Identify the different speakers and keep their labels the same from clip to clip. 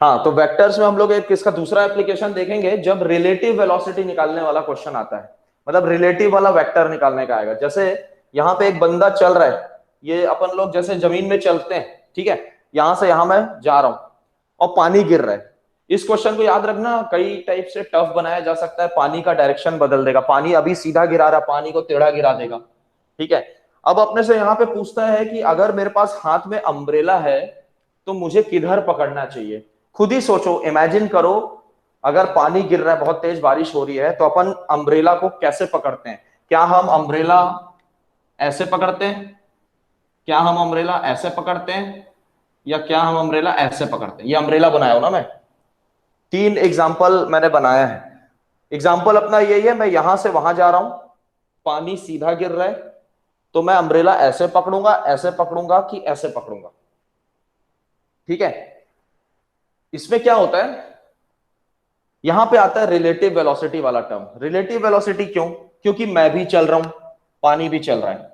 Speaker 1: हाँ, तो वेक्टर्स में हम लोग एक इसका दूसरा एप्लीकेशन देखेंगे जब रिलेटिव वेलोसिटी निकालने वाला क्वेश्चन आता है, मतलब रिलेटिव वाला वेक्टर निकालने का आएगा। जैसे यहाँ पे एक बंदा चल रहा है, ये अपन लोग जैसे जमीन में चलते हैं, ठीक है, यहां से यहां मैं जा रहा हूं और पानी गिर रहा है। इस क्वेश्चन को याद रखना, कई टाइप से टफ बनाया जा सकता है, पानी का डायरेक्शन बदल देगा, पानी अभी सीधा गिरा रहा, पानी को टेढ़ा गिरा देगा, ठीक है। अब अपने से यहाँ पे पूछता है कि अगर मेरे पास हाथ में अम्ब्रेला है तो मुझे किधर पकड़ना चाहिए। खुद ही सोचो, इमेजिन करो, अगर पानी गिर रहा है, बहुत तेज बारिश हो रही है, तो अपन अम्ब्रेला को कैसे पकड़ते हैं? क्या हम अम्ब्रेला ऐसे पकड़ते हैं, क्या हम अम्ब्रेला ऐसे पकड़ते हैं, या क्या हम अम्ब्रेला ऐसे पकड़ते हैं? ये अम्ब्रेला बनाया हो ना मैं, 3 एग्जाम्पल मैंने बनाया है। एग्जाम्पल अपना यही है, मैं यहां से वहां जा रहा हूं, पानी सीधा गिर रहा है, तो मैं अम्ब्रेला ऐसे पकड़ूंगा, ऐसे पकड़ूंगा कि ऐसे पकड़ूंगा, ठीक है। इसमें क्या होता है, यहां पे आता है रिलेटिव वेलोसिटी वाला टर्म। रिलेटिव वेलोसिटी क्यों? क्योंकि मैं भी चल रहा हूं, पानी भी चल रहा है।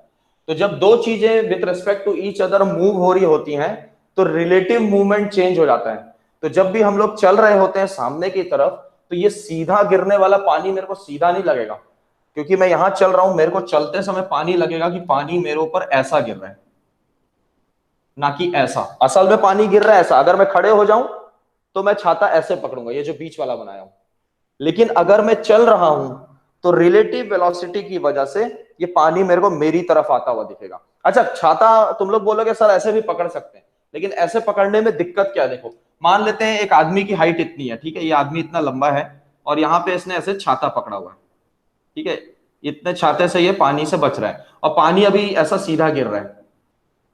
Speaker 1: तो जब दो चीजें with respect to each other move हो रही होती हैं तो रिलेटिव मूवमेंट चेंज हो जाता है। तो जब भी हम लोग चल रहे होते हैं सामने की तरफ, तो ये सीधा गिरने वाला पानी मेरे को सीधा नहीं लगेगा, क्योंकि मैं यहां चल रहा हूं, मेरे को चलते समय पानी लगेगा कि पानी मेरे ऊपर ऐसा गिर रहा है, ना कि ऐसा। असल में पानी गिर रहा है ऐसा। अगर मैं खड़े हो जाऊं तो मैं छाता ऐसे पकड़ूंगा, ये जो बीच वाला बनाया हूं। लेकिन अगर मैं चल रहा हूं तो रिलेटिव वेलोसिटी की वजह से ये पानी मेरे को मेरी तरफ आता हुआ दिखेगा। अच्छा, छाता तुम लोग बोलोगे सर ऐसे भी पकड़ सकते हैं, लेकिन ऐसे पकड़ने में दिक्कत क्या है? देखो, मान लेते हैं एक आदमी की हाइट इतनी है, ठीक है, ये आदमी इतना लंबा है और यहाँ पे इसने ऐसे छाता पकड़ा हुआ है, ठीक है, इतने छाते से ये पानी से बच रहा है और पानी अभी ऐसा सीधा गिर रहा है,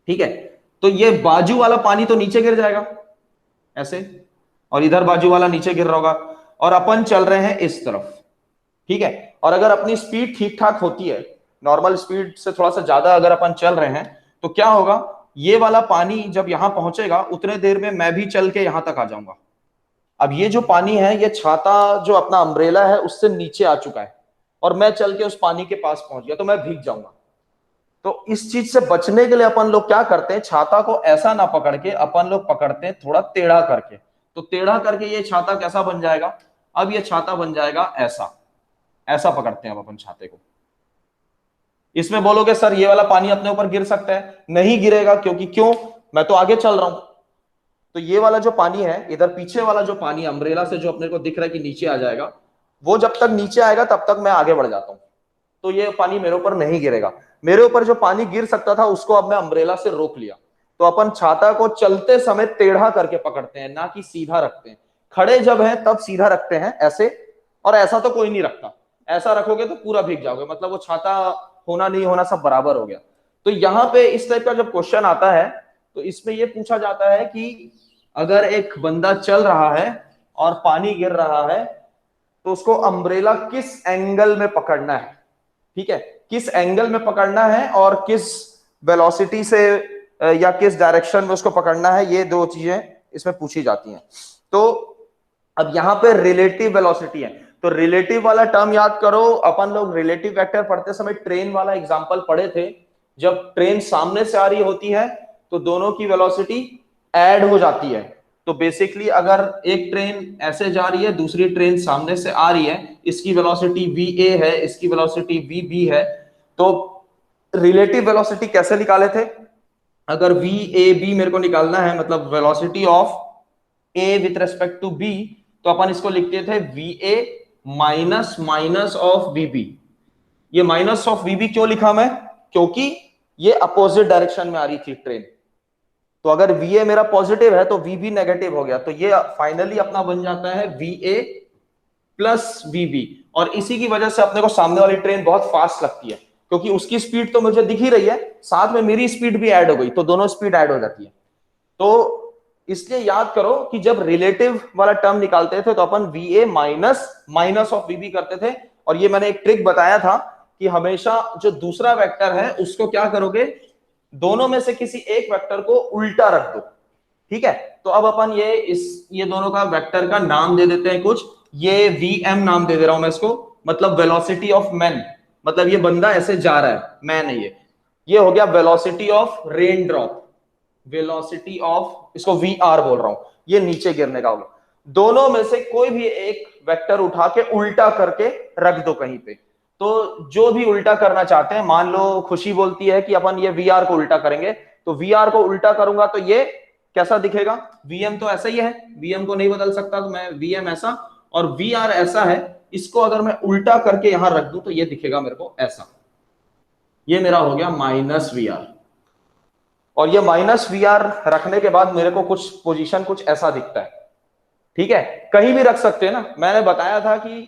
Speaker 1: ठीक है। तो ये बाजू वाला पानी तो नीचे गिर जाएगा ऐसे, और इधर बाजू वाला नीचे गिर रहा होगा, और अपन चल रहे हैं इस तरफ, ठीक है। और अगर अपनी स्पीड ठीक ठाक होती है, नॉर्मल स्पीड से थोड़ा सा ज्यादा अगर अपन चल रहे हैं, तो क्या होगा, ये वाला पानी जब यहां पहुंचेगा उतने देर में मैं भी चल के यहां तक आ जाऊंगा। अब ये जो पानी है, ये छाता जो अपना अम्ब्रेला है उससे नीचे आ चुका है और मैं चल के उस पानी के पास पहुंच गया, तो मैं भीग जाऊंगा। तो इस चीज से बचने के लिए अपन लोग क्या करते हैं, छाता को ऐसा ना पकड़ के अपन लोग पकड़ते हैं थोड़ा टेढ़ा करके। तो टेढ़ा करके ये छाता कैसा बन जाएगा? अब ये छाता बन जाएगा ऐसा, ऐसा पकड़ते हैं अब अपन छाते को। इसमें बोलोगे सर ये वाला पानी अपने ऊपर गिर सकता है? नहीं गिरेगा, क्योंकि क्यों, मैं तो आगे चल रहा हूं। तो ये वाला जो पानी है, इधर पीछे वाला जो पानी अम्ब्रेला से जो अपने को दिख रहा है कि नीचे आ जाएगा, वो जब तक नीचे आएगा तब तक मैं आगे बढ़ जाता हूं, तो ये पानी मेरे ऊपर नहीं गिरेगा। मेरे ऊपर जो पानी गिर सकता था उसको अब मैं अम्ब्रेला से रोक लिया। तो अपन छाता को चलते समय टेढ़ा करके पकड़ते हैं, ना कि सीधा रखते हैं। खड़े जब है तब सीधा रखते हैं ऐसे, और ऐसा तो कोई नहीं रखता। ऐसा रखोगे तो पूरा भीग जाओगे, मतलब वो छाता होना नहीं होना सब बराबर हो गया। तो यहाँ पे इस टाइप का जब क्वेश्चन आता है तो इसमें यह पूछा जाता है कि अगर एक बंदा चल रहा है और पानी गिर रहा है तो उसको अम्ब्रेला किस एंगल में पकड़ना है, ठीक है, किस एंगल में पकड़ना है और किस वेलोसिटी से या किस डायरेक्शन में उसको पकड़ना है, ये दो चीजें इसमें पूछी जाती हैं। तो अब यहां पे रिलेटिव वेलोसिटी है, तो रिलेटिव वाला टर्म याद करो, अपन लोग रिलेटिव वेक्टर पढ़ते समय ट्रेन वाला एग्जांपल पढ़े थे। जब ट्रेन सामने से आ रही होती है तो दोनों की वेलोसिटी ऐड हो जाती है। तो बेसिकली अगर एक ट्रेन ऐसे जा रही है, दूसरी ट्रेन सामने से आ रही है, इसकी वेलोसिटी va है, इसकी वेलोसिटी vb है, तो रिलेटिव वेलोसिटी कैसे निकाले थे? अगर vab मेरे को निकालना है, मतलब velocity of a with respect to b, तो अपन इसको लिखते थे va minus minus of vb। ये माइनस ऑफ vb क्यों लिखा मैं? क्योंकि ये अपोजिट डायरेक्शन में आ रही थी ट्रेन। तो अगर va मेरा पॉजिटिव है तो vb नेगेटिव हो गया, तो ये फाइनली अपना बन जाता है va प्लस vb। और इसी की वजह से अपने को सामने वाली ट्रेन बहुत फास्ट लगती है, क्योंकि उसकी स्पीड तो मुझे दिख ही रही है, साथ में मेरी स्पीड भी ऐड हो गई, तो दोनों स्पीड ऐड हो जाती है। तो इसलिए याद करो कि जब रिलेटिव वाला टर्म निकालते थे तो अपन va minus minus of vb करते थे। और ये मैंने एक ट्रिक बताया था कि हमेशा जो दूसरा वेक्टर है उसको क्या करोगे, दोनों में से किसी एक वेक्टर को उल्टा रख दो, ठीक है। तो अब अपन ये दोनों का वेक्टर का नाम दे देते हैं कुछ, ये vm नाम दे दे रहा हूं मैं इसको, मतलब वेलोसिटी ऑफ मैन, मतलब ये बंदा ऐसे जा रहा है, मैन है ये हो गया velocity of rain drop, velocity of, इसको वी आर बोल रहा हूं, ये नीचे गिरने का होगा। दोनों में से कोई भी एक वेक्टर उठा के उल्टा करके रख दो कहीं पे, तो जो भी उल्टा करना चाहते हैं, मान लो खुशी बोलती है कि अपन ये वी आर को उल्टा करेंगे, तो वी आर को उल्टा करूंगा तो ये कैसा दिखेगा, वीएम तो ऐसा ही है, वीएम को नहीं बदल सकता, तो मैं वीएम ऐसा और वी आर ऐसा है, इसको अगर मैं उल्टा करके यहां रख दूं तो ये दिखेगा मेरे को ऐसा, ये मेरा हो गया माइनस वी आर। और ये माइनस वी आर रखने के बाद मेरे को कुछ पोजीशन कुछ ऐसा दिखता है, ठीक है, कहीं भी रख सकते हैं ना, मैंने बताया था कि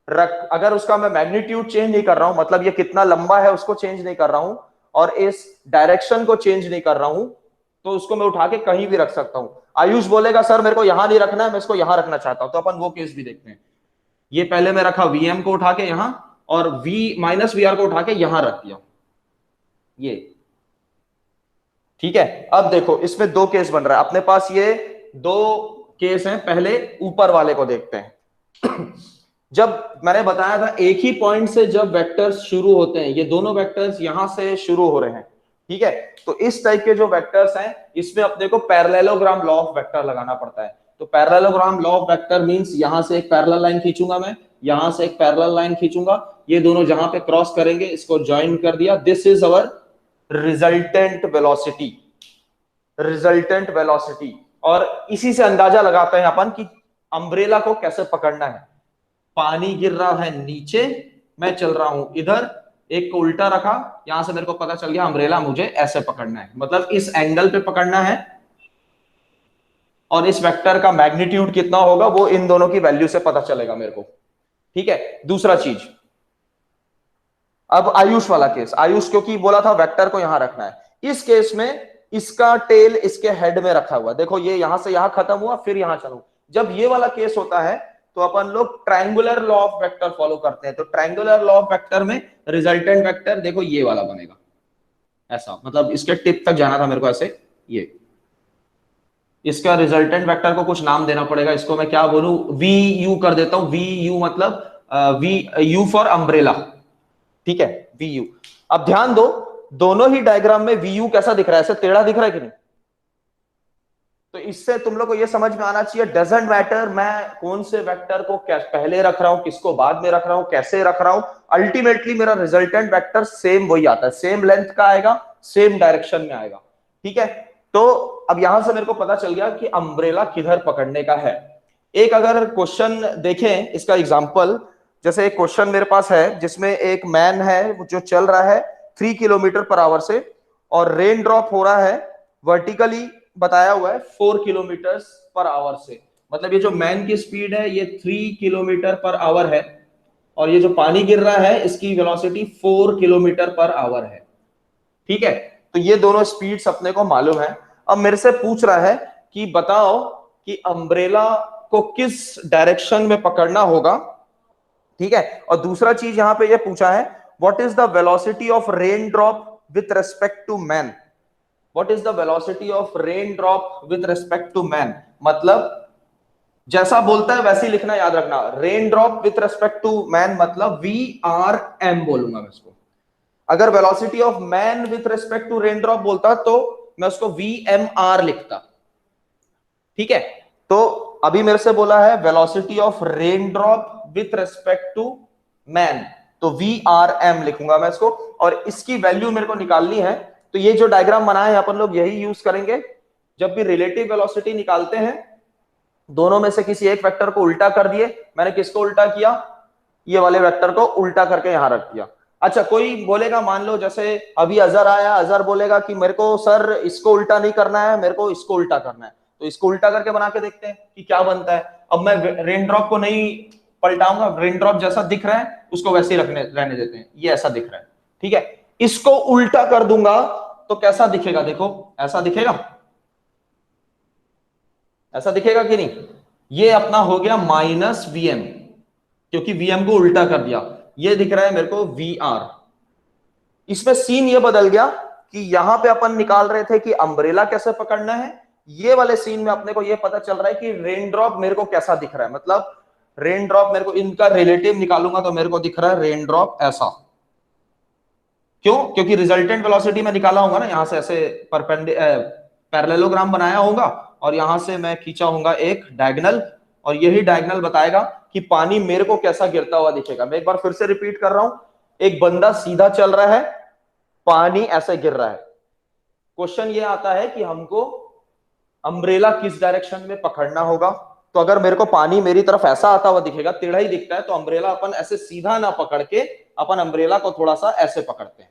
Speaker 1: अगर उसका मैं मैग्नीट्यूड चेंज नहीं कर रहा हूं, मतलब ये कितना लंबा है उसको चेंज नहीं कर रहा हूं, और इस डायरेक्शन को चेंज नहीं कर रहा हूं, तो उसको मैं उठा के कहीं भी रख सकता हूं। आयुष बोलेगा सर मेरे को यहां नहीं रखना है, मैं इसको यहां रखना चाहता हूं, तो अपन वो केस भी देखते हैं। ये पहले मैं रखा वीएम को उठा के यहां, और वी माइनस वी आर को उठा के यहां रख दिया, ये ठीक है। अब देखो इसमें दो केस बन रहा है अपने पास, ये दो केस हैं, पहले ऊपर वाले को देखते हैं। जब मैंने बताया था एक ही पॉइंट से जब वेक्टर्स शुरू होते हैं, ये दोनों वेक्टर्स यहां से शुरू हो रहे हैं, ठीक है, तो इस टाइप के जो वेक्टर्स हैं इसमें अपने को पैरेललोग्राम लॉ ऑफ वेक्टर लगाना पड़ता है। तो parallelogram law of vector means यहां से एक पैरेलल लाइन खींचूंगा मैं, यहां से एक पैरेलल लाइन खींचूंगा, ये दोनों जहां पे क्रॉस करेंगे इसको ज्वाइन कर दिया, this is our resultant velocity, resultant velocity. और इसी से अंदाजा लगाते हैं अपन कि अम्ब्रेला को कैसे पकड़ना है। पानी गिर रहा है नीचे, मैं चल रहा हूं इधर, एक को उल्टा रखा, यहां से मेरे को पता चल गया अम्ब्रेला मुझे ऐसे पकड़ना है, मतलब इस एंगल पे पकड़ना है, और इस वेक्टर का मैग्नीट्यूड कितना होगा वो इन दोनों की वैल्यू से पता चलेगा मेरे को, ठीक है। दूसरा चीज, अब आयुष वाला केस, आयुष क्योंकि बोला था वेक्टर को यहां रखना है, इस केस में इसका टेल इसके हेड में रखा हुआ, देखो ये यहां से यहां खत्म हुआ फिर यहां चलू। जब ये वाला केस होता है तो अपन लोग triangular law of vector follow करते हैं, तो ट्रायंगुलर लॉ ऑफ वेक्टर में रिजल्टेंट वेक्टर देखो ये वाला बनेगा ऐसा, मतलब इसके टिप तक जाना था मेरे को ऐसे, ये इसका रिजल्टेंट वेक्टर को कुछ नाम देना पड़ेगा, इसको मैं क्या बोलूं, वी यू कर देता हूं, वी यू मतलब वी यू फॉर अम्ब्रेला, ठीक है, वी यू। अब ध्यान दो दोनों ही डायग्राम में वी यू कैसा दिख रहा है, ऐसे टेढ़ा दिख रहा है कि नहीं, तो इससे तुम लोग को ये समझ में आना चाहिए डजंट मैटर मैं कौन से वेक्टर को पहले रख रहा हूं, किसको बाद में रख रहा हूं, कैसे रख रहा हूं, अल्टीमेटली मेरा रिजल्टेंट वेक्टर सेम वही आता है, सेम लेंथ का आएगा, सेम डायरेक्शन में आएगा, ठीक है। तो अब यहां से मेरे को पता चल गया कि अम्ब्रेला किधर पकड़ने का है। एक अगर क्वेश्चन देखें इसका एग्जांपल, जैसे एक क्वेश्चन मेरे पास है जिसमें एक मैन है जो चल रहा है 3 किलोमीटर पर आवर से, और रेन ड्रॉप हो रहा है वर्टिकली बताया हुआ है 4 किलोमीटर पर आवर से, मतलब ये जो मैन की स्पीड है ये 3 किलोमीटर पर आवर है, और ये जो पानी गिर रहा है इसकी वेलोसिटी 4 किलोमीटर पर आवर है, ठीक है। तो ये दोनों स्पीड्स अपने को मालूम है। अब मेरे से पूछ रहा है कि बताओ कि अम्ब्रेला को किस डायरेक्शन में पकड़ना होगा, ठीक है। और दूसरा चीज यहां पे ये पूछा है what is the velocity of raindrop with respect to man, what is the velocity of raindrop with respect to man, मतलब जैसा बोलता है वैसे ही लिखना, याद रखना, raindrop with respect to man मतलब वी आर एम बोलूंगा मैं इसको। अगर velocity of man with respect to raindrop बोलता तो मैं उसको वी एम आर लिखता, ठीक है। तो अभी मेरे से बोला है velocity of raindrop with respect to man, तो वी आर एम लिखूंगा मैं इसको, और इसकी वैल्यू मेरे को निकालनी है। तो ये जो डायग्राम बनाए अपन लोग यही यूज करेंगे जब भी रिलेटिव वेलोसिटी निकालते हैं। दोनों में से किसी एक वेक्टर को उल्टा कर दिए, मैंने किसको उल्टा किया, ये वाले वेक्टर को उल्टा करके यहां रख दिया। अच्छा कोई बोलेगा, मान लो जैसे अभी अजहर आया, अजहर बोलेगा कि मेरे को सर इसको उल्टा नहीं करना है, मेरे को इसको उल्टा करना है, तो इसको उल्टा करके बना के देखते हैं कि क्या बनता है। अब मैं रेन ड्रॉप को नहीं पलटाऊंगा, रेन ड्रॉप जैसा दिख रहा है उसको वैसे ही रहने देते हैं, ये ऐसा दिख रहा है, ठीक है। इसको उल्टा कर दूंगा तो कैसा दिखेगा, देखो ऐसा दिखेगा, ऐसा दिखेगा कि नहीं, ये अपना हो गया माइनस वीएम, क्योंकि वीएम को उल्टा कर दिया, ये दिख रहा है मेरे को वी आर। इसमें सीन ये बदल गया कि यहां पे अपन निकाल रहे थे कि अम्ब्रेला कैसे पकड़ना है, ये वाले सीन में अपने को ये पता चल रहा है कि रेन ड्रॉप मेरे को कैसा दिख रहा है, मतलब रेन ड्रॉप मेरे को इनका रिलेटिव निकालूंगा तो मेरे को दिख रहा है रेन ड्रॉप ऐसा। क्यों? क्योंकि रिजल्टेंट वेलोसिटी में निकाला होगा ना, यहां से ऐसे पैरेललोग्राम बनाया होगा और यहां से मैं खींचा होगा एक डायगोनल, और यही डायगोनल बताएगा कि पानी मेरे को कैसा गिरता हुआ दिखेगा। मैं एक बार फिर से रिपीट कर रहा हूं, एक बंदा सीधा चल रहा है, पानी ऐसे गिर रहा है। क्वेश्चन ये आता है कि हमको अम्ब्रेला किस डायरेक्शन में पकड़ना होगा। तो अगर मेरे को पानी मेरी तरफ ऐसा आता हुआ दिखेगा, टेढ़ा ही दिखता है, तो अम्ब्रेला अपन ऐसे सीधा ना पकड़ के अपन अम्ब्रेला को थोड़ा सा ऐसे पकड़ते हैं।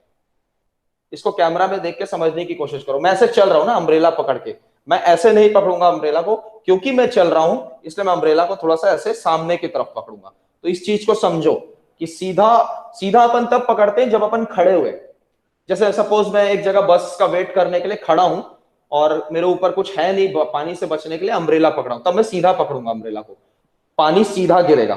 Speaker 1: इसको कैमरा में देख के समझने की कोशिश करो। मैं ऐसे चल रहा हूं ना अम्ब्रेला पकड़ के, मैं ऐसे नहीं पकड़ूंगा अम्ब्रेला को, क्योंकि मैं चल रहा हूं इसलिए मैं अम्ब्रेला को थोड़ा सा ऐसे सामने की तरफ पकड़ूंगा। तो इस चीज को समझो कि सीधा सीधा अपन तब पकड़ते हैं जब अपन खड़े हुए। जैसे सपोज मैं एक जगह बस का वेट करने के लिए खड़ा हूं और मेरे ऊपर कुछ है नहीं, पानी से बचने के लिए अम्ब्रेला पकड़ा हूं, तब मैं सीधा पकड़ूंगा अम्ब्रेला को, पानी सीधा गिरेगा,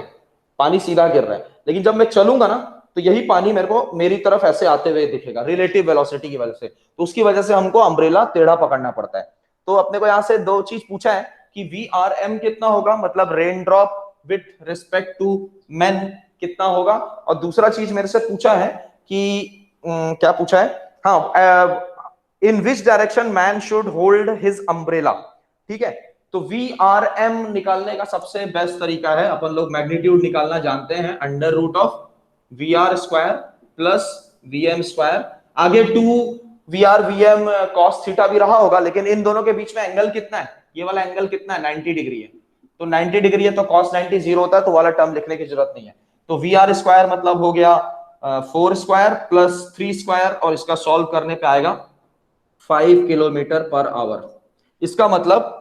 Speaker 1: पानी सीधा गिर रहा है। लेकिन जब मैं चलूंगा ना तो यही पानी मेरे को मेरी तरफ ऐसे आते हुए दिखेगा रिलेटिव वेलोसिटी की वजह से। तो उसकी वजह से हमको अम्ब्रेला टेढ़ा पकड़ना पड़ता है। तो अपने को यहां से दो चीज पूछा है कि VRM कितना होगा, मतलब raindrop with respect to man कितना होगा। और दूसरा चीज मेरे से पूछा है कि क्या पूछा है, हाँ, in which direction man should hold his umbrella. ठीक है, तो VRM निकालने का सबसे बेस्ट तरीका है, अपन लोग मैग्नीट्यूड निकालना जानते हैं, under root of VR square plus VM square. आगे 2 VR VM cos थीटा भी रहा होगा, लेकिन इन दोनों के बीच में एंगल कितना है, ये वाला एंगल कितना है, 90 डिग्री है। तो 90 डिग्री है तो cos 90 जीरो होता है, तो वाला टर्म लिखने की जरूरत नहीं है। तो VR स्क्वायर मतलब हो गया 4 स्क्वायर प्लस 3 स्क्वायर, और इसका सॉल्व करने पे आएगा 5 किलोमीटर पर आवर। इसका मतलब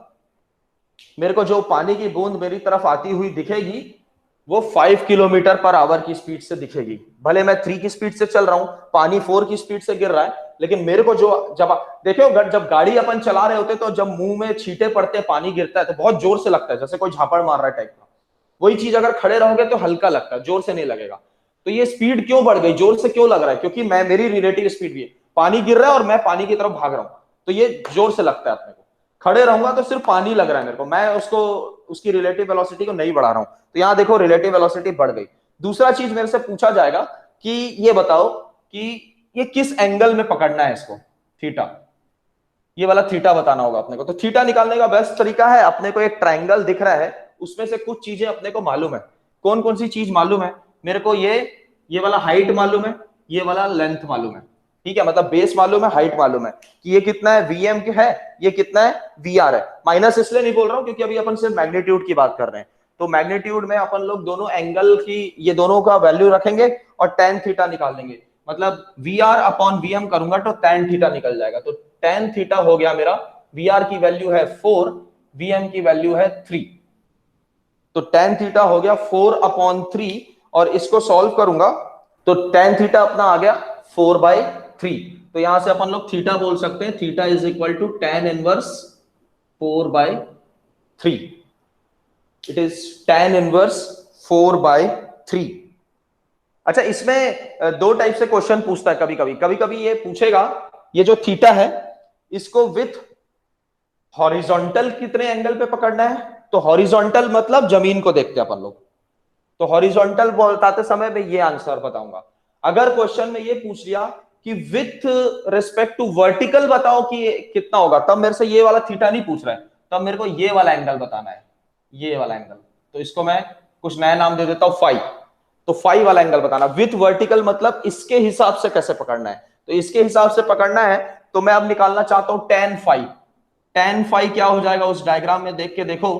Speaker 1: मेरे को जो पानी की बूंद मेरी तरफ आती हुई दिखेगी वो 5 किलोमीटर पर आवर की स्पीड से दिखेगी। भले मैं 3 की स्पीड से चल रहा हूं, पानी 4 की स्पीड से गिर रहा है, लेकिन मेरे को जो जब देखो जब गाड़ी अपन चला रहे होते तो जब मुंह में छींटे पड़ते हैं, पानी गिरता है तो बहुत जोर से लगता है, जैसे कोई झापड़ मार रहा है टाइप का। वही चीज अगर खड़े रहोगे तो हल्का लगता है, जोर से नहीं लगेगा। तो ये स्पीड क्यों बढ़ गई, जोर से क्यों लग रहा है, क्योंकि मैं मेरी रिलेटिव स्पीड भी है, पानी गिर रहा है और मैं पानी की तरफ भाग रहा हूं, तो ये जोर से लगता है अपने को। खड़े रहूंगा तो सिर्फ पानी लग रहा है मेरे को, मैं उसको उसकी रिलेटिव वेलोसिटी को नहीं बढ़ा रहा हूं। तो यहां देखो रिलेटिव वेलोसिटी बढ़ गई। दूसरा चीज मेरे से पूछा जाएगा कि ये बताओ कि ये किस एंगल में पकड़ना है इसको, थीटा, ये वाला थीटा बताना होगा अपने को। तो थीटा निकालने का बेस्ट तरीका है, अपने को एक ट्राइंगल दिख रहा है, उसमें से कुछ चीजें अपने को मालूम है। कौन कौन सी चीज मालूम है मेरे को, ये वाला हाइट मालूम है, ये वाला लेंथ मालूम है। ठीक है, मतलब बेस मालूम है, हाइट मालूम है कि ये कितना है VM है, ये कितना है VR है। माइनस इसलिए नहीं बोल रहा हूं क्योंकि अभी अपन सिर्फ मैग्नीट्यूड की बात कर रहे हैं। तो मैग्नीट्यूड में अपन लोग दोनों एंगल की ये दोनों का वैल्यू रखेंगे और tan थीटा निकाल लेंगे। मतलब VR अपॉन VM करूंगा तो tan थीटा निकल जाएगा। तो tan थीटा हो गया मेरा, VR की वैल्यू है 4, VM की वैल्यू है 3। तो tan थीटा हो गया 4/3, और इसको सॉल्व करूंगा तो tan थीटा अपना आ गया 4/3। तो यहां से अपन लोग थीटा बोल सकते हैं, theta is equal to tan inverse 4/3। It is tan inverse 4/3। अच्छा, इसमें दो टाइप से क्वेश्चन पूछता है, कभी कभी ये पूछेगा ये जो थीटा है इसको विथ हॉरिजॉन्टल कितने एंगल पे पकड़ना है। तो हॉरिजॉन्टल मतलब जमीन को देखते हैं अपन लोग, तो हॉरिजॉन्टल बताते समय मैं ये आंसर बताऊंगा। अगर क्वेश्चन में ये पूछ लिया कि विथ रिस्पेक्ट टू वर्टिकल बताओ कि कितना होगा, तब मेरे से ये वाला थीटा नहीं पूछ रहा है, तब मेरे को ये वाला एंगल बताना है, ये वाला एंगल। तो इसको मैं कुछ नया नाम दे देता हूं, फाई। तो फाई वाला एंगल बताना। विथ वर्टिकल मतलब इसके हिसाब से कैसे पकड़ना है, तो इसके हिसाब से पकड़ना है। तो मैं अब निकालना चाहता हूं tan फाई। tan फाई क्या हो जाएगा उस डायग्राम में देख के देखो,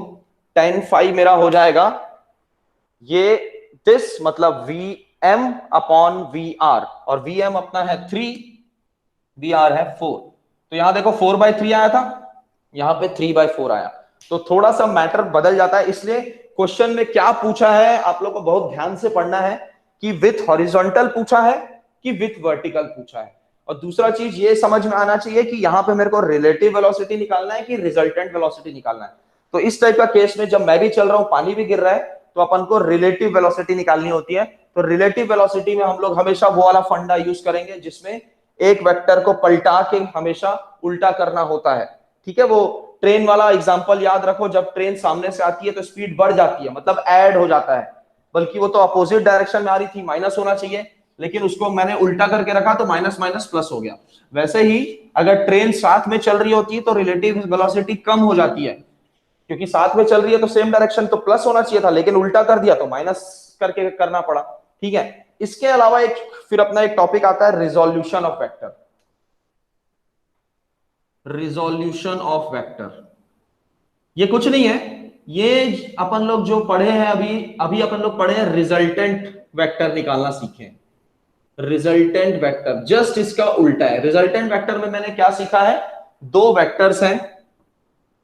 Speaker 1: tan फाई मेरा हो जाएगा ये दिस, मतलब VM अपॉन VR, और VM अपना है 3, VR है 4। तो यहां देखो 4/3 आया था, यहां पे 3/4 आया। तो थोड़ा सा मैटर बदल जाता है, इसलिए क्वेश्चन में क्या पूछा है आप लोग को बहुत ध्यान से पढ़ना है कि विथ हॉरिजॉन्टल पूछा है कि विथ वर्टिकल पूछा है। और दूसरा चीज ये समझ में आना चाहिए कि यहां पे मेरे को रिलेटिव वेलोसिटी निकालना है कि रिजल्टेंट वेलोसिटी निकालना है। तो इस टाइप का केस में जब मैं भी चल रहा हूं, पानी भी गिर रहा है, तो अपन को रिलेटिव वेलोसिटी निकालनी होती है। तो रिलेटिव वेलोसिटी में हम लोग हमेशा वो वाला फंडा यूज करेंगे जिसमें एक वेक्टर को पलटा के हमेशा उल्टा करना होता है। ठीक है, वो ट्रेन वाला एग्जांपल याद रखो, जब ट्रेन सामने से आती है तो स्पीड बढ़ जाती है, मतलब ऐड हो जाता है, बल्कि वो तो अपोजिट डायरेक्शन में आ रही थी, माइनस होना चाहिए, लेकिन उसको मैंने उल्टा करके रखा तो माइनस माइनस प्लस हो गया। वैसे ही अगर ट्रेन साथ में चल रही होती है तो रिलेटिव वेलोसिटी कम हो जाती है, क्योंकि साथ में चल रही है तो सेम डायरेक्शन तो प्लस होना चाहिए था, लेकिन उल्टा कर दिया तो माइनस करके करना पड़ा। ठीक है, इसके अलावा एक फिर अपना एक टॉपिक आता है resolution of vector. Resolution of vector ये कुछ नहीं है, ये अपन लोग जो पढ़े हैं अभी अभी अपन लोग पढ़े हैं रिजल्टेंट वेक्टर निकालना सीखे हैं। रिजल्टेंट वेक्टर जस्ट इसका उल्टा है। रिजल्टेंट वेक्टर में मैंने क्या सीखा है, दो वेक्टर्स हैं,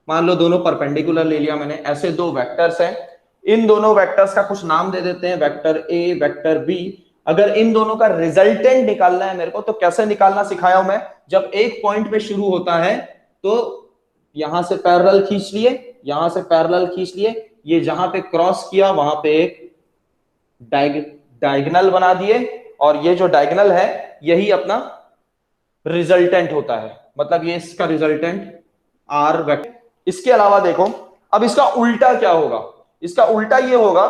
Speaker 1: मान लो दोनों परपेंडिकुलर ले लिया मैंने, ऐसे दो वेक्टर्स हैं, इन दोनों वेक्टर्स का कुछ नाम दे देते हैं, वेक्टर ए वेक्टर बी। अगर इन दोनों का रिजल्टेंट निकालना है मेरे को तो कैसे निकालना सिखाया हूं मैं, जब एक पॉइंट पे शुरू होता है तो यहां से पैरेलल खींच लिए, यहां से पैरेलल खींच लिए, ये जहां पे क्रॉस किया वहां पे एक डायगोनल बना दिए, और ये जो डायगोनल है यही अपना रिजल्टेंट होता है, मतलब ये इसका रिजल्टेंट आर वेक्टर। इसके अलावा देखो अब इसका उल्टा क्या होगा, इसका उल्टा ये होगा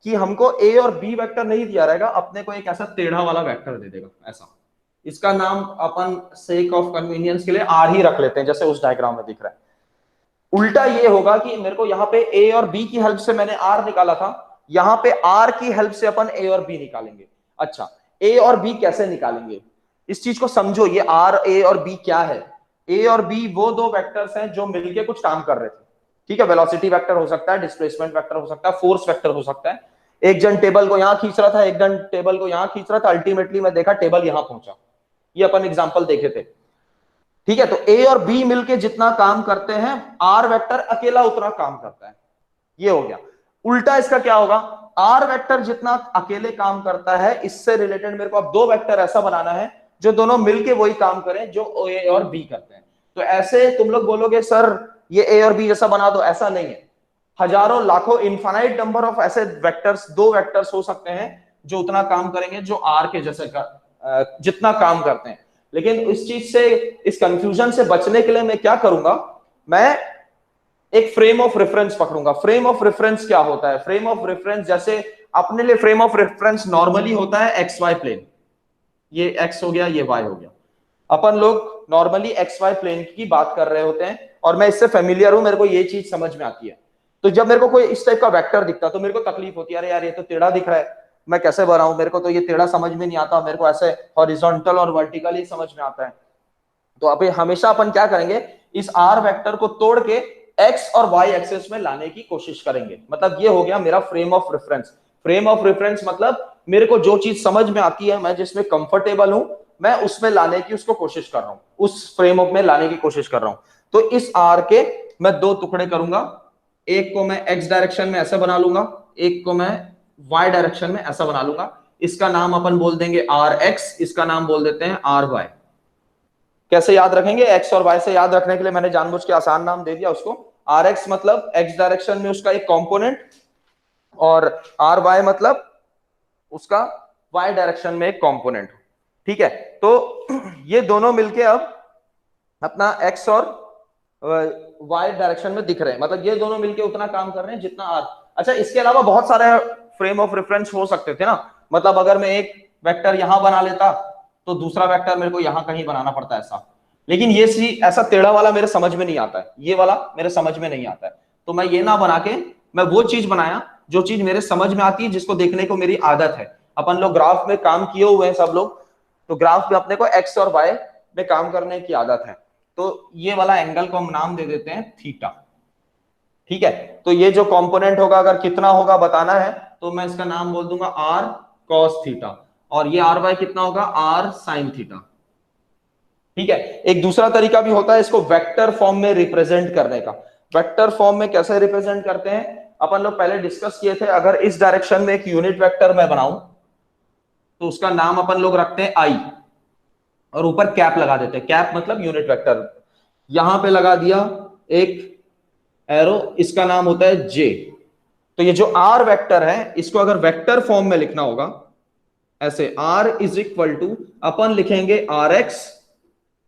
Speaker 1: कि हमको ए और बी वेक्टर नहीं दिया रहेगा, अपने को एक ऐसा टेढ़ा वाला वेक्टर दे देगा ऐसा, इसका नाम अपन सेक ऑफ कन्वीनियंस के लिए आर ही रख लेते हैं, जैसे उस डायग्राम में दिख रहा है। उल्टा ये होगा कि मेरे को यहाँ पे ए और बी की हेल्प से मैंने आर निकाला था, यहाँ पे आर की हेल्प से अपन ए और बी निकालेंगे। अच्छा, ए और बी कैसे निकालेंगे, इस चीज को समझो, ये आर ए और बी क्या है। ए और बी वो दो वेक्टर्स हैं जो मिलके कुछ काम कर रहे थे, ठीक है, वेलोसिटी वेक्टर हो सकता है, डिस्प्लेसमेंट वेक्टर हो सकता है, फोर्स वेक्टर हो सकता है। एक जन टेबल को यहां खींच रहा था, एक जन टेबल को यहां खींच रहा था, अल्टीमेटली मैं देखा टेबल यहां पहुंचा, ये अपन एग्जांपल देखे थे। ठीक है, तो ए और बी मिलके जितना काम करते हैं, आर वेक्टर अकेला उतना काम करता है, ये हो गया। उल्टा इसका क्या होगा, आर वेक्टर जितना अकेले काम करता है, इससे रिलेटेड मेरे को अब दो वेक्टर ऐसा बनाना है जो दोनों मिलके वही काम करें जो ए और बी करते हैं। तो ऐसे तुम लोग बोलोगे सर ये ए और बी जैसा बना दो, ऐसा नहीं है, हजारों लाखों इनफाइनाइट नंबर ऑफ ऐसे वेक्टर्स, दो वेक्टर्स हो सकते हैं जो उतना काम करेंगे जो आर के जैसे जितना काम करते हैं। लेकिन इस चीज से, इस कंफ्यूजन से बचने के लिए मैं क्या करूंगा, मैं एक फ्रेम ऑफ रेफरेंस पकड़ूंगा। फ्रेम ऑफ रेफरेंस क्या होता है, फ्रेम ऑफ रेफरेंस जैसे अपने लिए फ्रेम ऑफ रेफरेंस नॉर्मली होता है एक्स वाई प्लेन, ये एक्स हो गया, ये वाई हो गया, अपन लोग नॉर्मली एक्स वाई प्लेन की बात कर रहे होते हैं, और मैं इससे फेमिलियर हूं, मेरे को ये चीज समझ में आती है। तो जब मेरे को कोई इस टाइप का वेक्टर दिखता तो मेरे को तकलीफ होती है, अरे यार ये तो टेढ़ा दिख रहा है, मैं कैसे बनाऊं, मेरे को तो ये टेढ़ा समझ में नहीं आता, मेरे को ऐसे हॉरिजॉन्टल और वर्टिकल ही समझ में आता है। तो अभी हमेशा अपन क्या करेंगे, इस आर वेक्टर को तोड़ के एक्स और वाई एक्सिस में लाने की कोशिश करेंगे, मतलब ये हो गया मेरा frame of reference. Frame of reference मतलब मेरे को जो चीज समझ में आती है, मैं जिसमें कंफर्टेबल हूं, मैं उसमें लाने की उसको कोशिश कर रहा हूं, उस फ्रेम ऑफ में लाने की कोशिश कर रहा हूं। तो इस आर के मैं दो टुकड़े करूंगा, एक को मैं एक्स डायरेक्शन में ऐसा बना लूंगा, एक को मैं वाई डायरेक्शन में ऐसा बना लूंगा। इसका नाम अपन बोल देंगे आर एक्स, इसका नाम बोल देते हैं आर वाई। कैसे याद रखेंगे, एक्स और वाई से याद रखने के लिए मैंने जानबूझ के आसान नाम दे दिया उसको। आर एक्स मतलब एक्स डायरेक्शन में उसका एक कंपोनेंट, और आर वाई मतलब उसका वाई डायरेक्शन में एक कंपोनेंट। ठीक है, तो ये दोनों मिलके अब अपना एक्स और वाई डायरेक्शन में दिख रहे हैं, मतलब ये दोनों मिलके उतना काम कर रहे हैं जितना आर। अच्छा, इसके अलावा बहुत सारे फ्रेम ऑफ रेफरेंस हो सकते थे ना, मतलब अगर मैं एक वेक्टर यहां बना लेता तो दूसरा वेक्टर मेरे को यहां कहीं बनाना पड़ता है ऐसा, लेकिन ये सी ऐसा टेढ़ा वाला मेरे समझ में नहीं आता है, ये वाला मेरे समझ में नहीं आता है, तो मैं ये ना बना के मैं वो चीज बनाया जो चीज मेरे समझ में आती है, जिसको देखने को मेरी आदत है। अपन लोग ग्राफ में काम किए हुए हैं सब लोग, तो ग्राफ में अपने को एक्स और वाई में काम करने की आदत है, तो ये वाला एंगल को हम नाम दे देते हैं थीटा। ठीक है, तो ये जो कंपोनेंट होगा अगर कितना होगा बताना है तो मैं इसका नाम बोल दूंगा आर कॉस थीटा, और ये आर वाई कितना होगा, आर साइन थीटा। ठीक है, एक दूसरा तरीका भी होता है इसको वेक्टर फॉर्म में रिप्रेजेंट करने का। वेक्टर फॉर्म में कैसे रिप्रेजेंट करते हैं, अपन लोग पहले डिस्कस किए थे, अगर इस डायरेक्शन में एक यूनिट वेक्टर मैं बनाऊं तो उसका नाम अपन लोग रखते हैं आई, और ऊपर कैप लगा देते हैं, कैप मतलब यूनिट वेक्टर, यहां पे लगा दिया एक एरो, इसका नाम होता है जे। तो ये जो आर वेक्टर है इसको अगर वेक्टर फॉर्म में लिखना होगा ऐसे, आर इज इक्वल टू अपन लिखेंगे आर एक्स।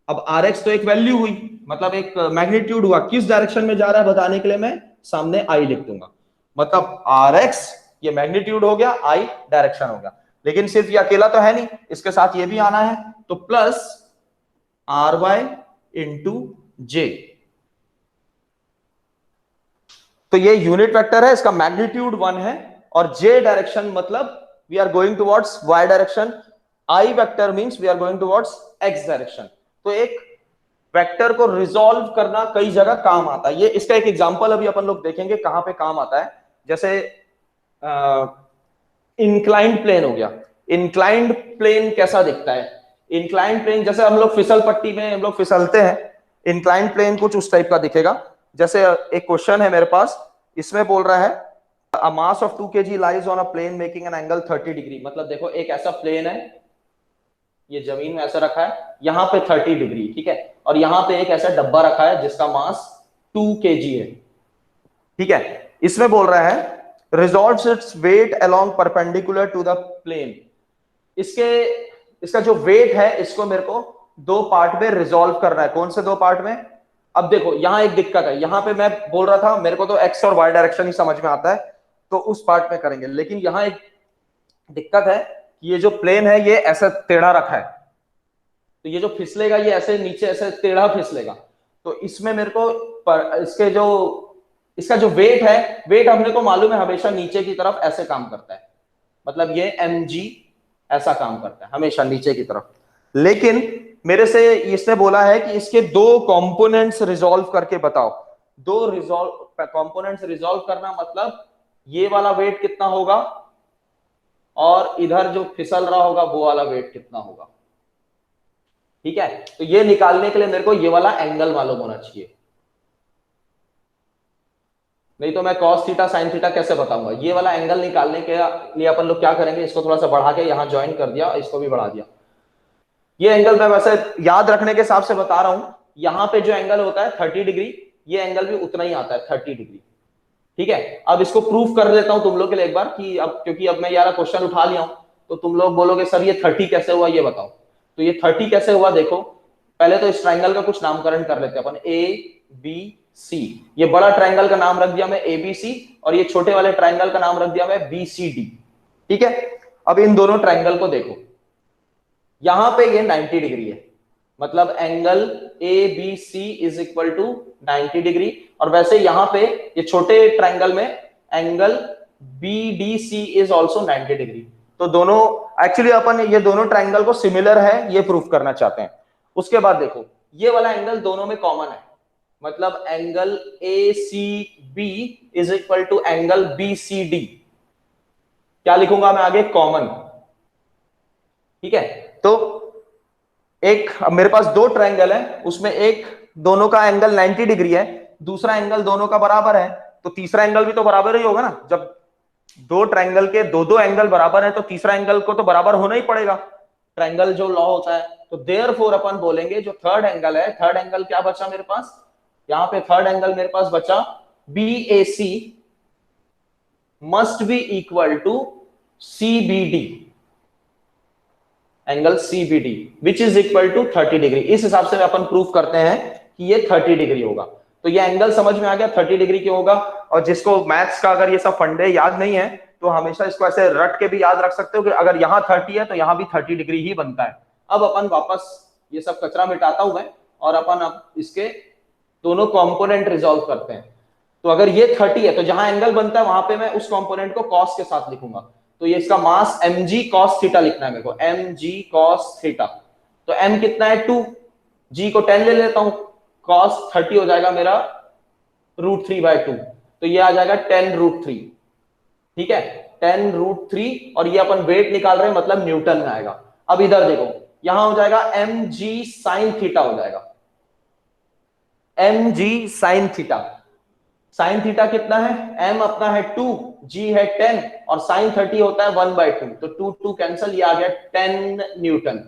Speaker 1: अब आर एक्स तो एक वैल्यू हुई, मतलब एक मैग्नीट्यूड हुआ, किस डायरेक्शन में जा रहा है बताने के लिए मैं सामने आई लिख दूंगा। मतलब आर एक्स ये मैग्नीट्यूड हो गया, आई डायरेक्शन हो गया। लेकिन सिर्फ ये अकेला तो है नहीं, इसके साथ ये भी आना है, तो प्लस आर वाई इंटू जे। तो ये यूनिट वेक्टर है, इसका मैग्नीट्यूड 1 है, और जे डायरेक्शन मतलब we are going towards Y direction, I vector means we are going towards X direction. तो एक वेक्टर को रिजॉल्व करना कई जगह काम आता है। ये इसका एक एग्जांपल अभी अपन लोग देखेंगे कहां पे काम आता है। जैसे इंक्लाइंड प्लेन हो गया। इंक्लाइंड प्लेन कैसा दिखता है? इंक्लाइंड प्लेन जैसे हम लोग फिसल पट्टी में हम लोग फिसलते हैं, इंक्लाइंड प्लेन कुछ उस टाइप का दिखेगा। जैसे एक क्वेश्चन है मेरे पास, इसमें बोल रहा है a mass of 2 kg lies on a plane making an angle 30 degree. मतलब देखो एक ऐसा प्लेन है, ये जमीन में ऐसा रखा है, यहां पे 30 डिग्री, ठीक है, और यहां पे एक ऐसा डब्बा रखा है जिसका मास 2 kg है, ठीक है। इसमें बोल रहा है resolves its weight along perpendicular to the plane. इसके इसका जो वेट है इसको मेरे को दो पार्ट में रिजॉल्व करना है। कौन से दो पार्ट में? अब देखो यहां एक दिक्कत है, यहां पे मैं बोल रहा था मेरे को तो एक्स और वाई डायरेक्शन ही समझ में आता है, तो उस पार्ट में करेंगे। लेकिन यहां एक दिक्कत है कि ये जो प्लेन है ये ऐसा टेढ़ा रखा है, तो ये जो फिसलेगा ये ऐसे नीचे ऐसे टेढ़ा फिसलेगा। तो इसमें मेरे को इसका जो वेट है, वेट हमने को मालूम है हमेशा नीचे की तरफ ऐसे काम करता है, मतलब ये mg ऐसा काम करता है हमेशा नीचे की तरफ। लेकिन मेरे से इसने बोला है कि इसके दो कंपोनेंट्स रिजॉल्व करके बताओ। दो कंपोनेंट्स रिजॉल्व करना मतलब ये वाला वेट कितना होगा और इधर जो फिसल रहा होगा वो वाला वेट कितना होगा, ठीक है। तो ये निकालने के लिए मेरे को ये वाला एंगल मालूम होना चाहिए, नहीं तो मैं cos थीटा sin थीटा कैसे बताऊंगा। ये वाला एंगल निकालने के लिए अपन लोग क्या करेंगे, इसको थोड़ा सा बढ़ा के यहां ज्वाइन कर दिया, इसको भी बढ़ा दिया। ये एंगल मैं वैसे याद रखने के हिसाब से बता रहा हूं, यहां पे जो एंगल होता है 30 डिग्री, ये एंगल भी उतना ही आता है 30 डिग्री, ठीक है। अब इसको प्रूफ कर लेता हूं तुम लोग के लिए एक बार कि अब क्योंकि अब मैं यार क्वेश्चन उठा लिया हूं, तो तुम लोग बोलोगे सर ये 30 कैसे हुआ ये बताओ। तो ये 30 कैसे हुआ देखो, पहले तो इस ट्राइंगल का कुछ नामकरण कर लेते हैं अपन। ए बी सी, ये बड़ा ट्राइंगल का नाम रख दिया मैं एबीसी, और ये छोटे वाले ट्राइंगल का नाम रख दिया मैं बीसीडी, ठीक है। अब इन दोनों ट्राइंगल को देखो, यहां पे ये 90 डिग्री है, मतलब angle A B C is equal to 90 degree. और वैसे यहां पे ये छोटे ट्राइंगल में angle B D C is also 90 degree. तो दोनों एक्चुअली अपन ये दोनों ट्राइंगल को सिमिलर है ये प्रूफ करना चाहते हैं। उसके बाद देखो ये वाला एंगल दोनों में कॉमन है, मतलब angle A C B is equal to angle B C D. क्या लिखूंगा मैं आगे? कॉमन, ठीक है। तो एक अब मेरे पास दो ट्रायंगल है, उसमें एक दोनों का एंगल 90 डिग्री है, दूसरा एंगल दोनों का बराबर है, तो तीसरा एंगल भी तो बराबर ही होगा ना। जब दो ट्रायंगल के दो दो एंगल बराबर है तो तीसरा एंगल को तो बराबर होना ही पड़ेगा, ट्रायंगल जो लॉ होता है। तो देयरफॉर अपन बोलेंगे जो थर्ड एंगल है, थर्ड एंगल क्या बचा मेरे पास, यहां पे थर्ड एंगल मेरे पास बचा BAC must be equal to CBD, angle CBD which is equal to 30 degree. इस हिसाब से अपन प्रूफ करते हैं कि ये 30 डिग्री होगा। तो ये एंगल समझ में आ गया 30 डिग्री क्यों होगा। और जिसको मैथ्स का अगर ये सब फंडे याद नहीं है तो हमेशा इसको ऐसे रट के भी याद रख सकते हो कि अगर यहाँ 30 है तो यहाँ भी 30 डिग्री ही बनता है। अब अपन वापस ये सब कचरा मिटाता हूं मैं, और अपन अब इसके दोनों कॉम्पोनेंट रिजॉल्व करते हैं। तो अगर ये 30 है तो जहां एंगल बनता है वहां पे मैं उस कॉम्पोनेंट को कॉस के साथ लिखूंगा। तो ये इसका मास mg cos थीटा लिखना है मेरे को, mg cos थीटा। तो m कितना है 2, g को 10 ले लेता हूं, cos 30 हो जाएगा मेरा √3/2, तो ये आ जाएगा 10√3, ठीक है 10√3। और ये अपन वेट निकाल रहे हैं मतलब न्यूटन में आएगा। अब इधर देखो यहां हो जाएगा mg sin थीटा हो जाएगा, mg sin theta. Sine theta कितना है, m अपना है 2, g है 10 और साइन 30 होता है 1/2, तो 2 कैंसिल, ये आ गया 10 न्यूटन।